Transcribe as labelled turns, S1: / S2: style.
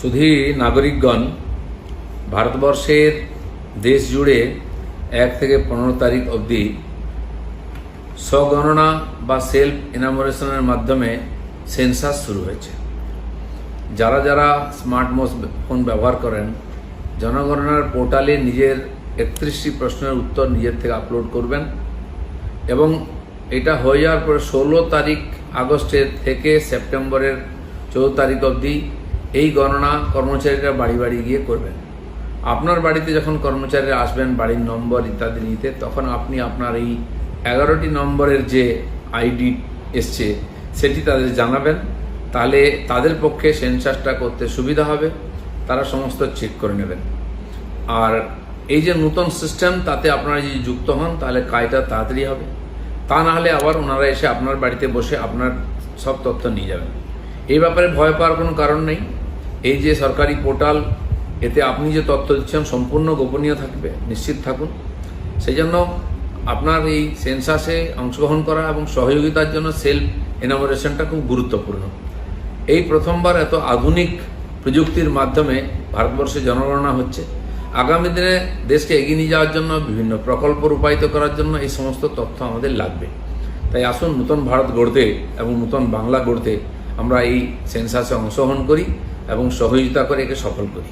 S1: শুধু নাগরিকগণ ভারতবর্ষের দেশ জুড়ে 1 থেকে 15 তারিখ অবধি স্বগণনা বা সেলফ এনামোরেশনের মাধ্যমে সেন্সাস শুরু হয়েছে। যারা যারা স্মার্ট ফোন ব্যবহার করেন, জনগণনার পোর্টালে নিজের 31টি প্রশ্নের উত্তর নিজের থেকে আপলোড করবেন এবং এটা হয়ে যাওয়ার পরে 16 তারিখ আগস্টের থেকে সেপ্টেম্বরের 14 তারিখ অবধি এই গণনা কর্মচারীরা বাড়ি বাড়ি গিয়ে করবেন। আপনার বাড়িতে যখন কর্মচারীরা আসবেন বাড়ির নম্বর ইত্যাদি নিতে, তখন আপনি আপনার এই 11টি নম্বরের যে আইডি এসছে সেটি তাদের জানাবেন। তাহলে তাদের পক্ষে সেন্সাসটা করতে সুবিধা হবে, তারা সমস্ত চেক করে নেবেন। আর এই যে নতুন সিস্টেম, তাতে আপনারা যদি যুক্ত হন তাহলে কাজটা তাড়াতাড়ি হবে। তা না হলে আবার ওনারা এসে আপনার বাড়িতে বসে আপনার সব তথ্য নিয়ে যাবেন। এই ব্যাপারে ভয় পাওয়ার কোনো কারণ নেই। এই যে সরকারি পোর্টাল, এতে আপনি যে তথ্য দিচ্ছেন সম্পূর্ণ গোপনীয় থাকবে, নিশ্চিত থাকুন। সেই জন্য আপনার এই সেন্সাসে অংশগ্রহণ করা এবং সহযোগিতার জন্য সেলফ এনামোরেশনটা খুব গুরুত্বপূর্ণ। এই প্রথমবার এত আধুনিক প্রযুক্তির মাধ্যমে ভারতবর্ষে জনগণনা হচ্ছে। আগামী দিনে দেশকে এগিয়ে নিয়ে যাওয়ার জন্য বিভিন্ন প্রকল্প রূপায়িত করার জন্য এই সমস্ত তথ্য আমাদের লাগবে। তাই আসুন নতুন ভারত গড়তে এবং নতুন বাংলা গড়তে আমরা এই সেন্সাসে অংশগ্রহণ করি এবং সহযোগিতা করে একে সফল করি।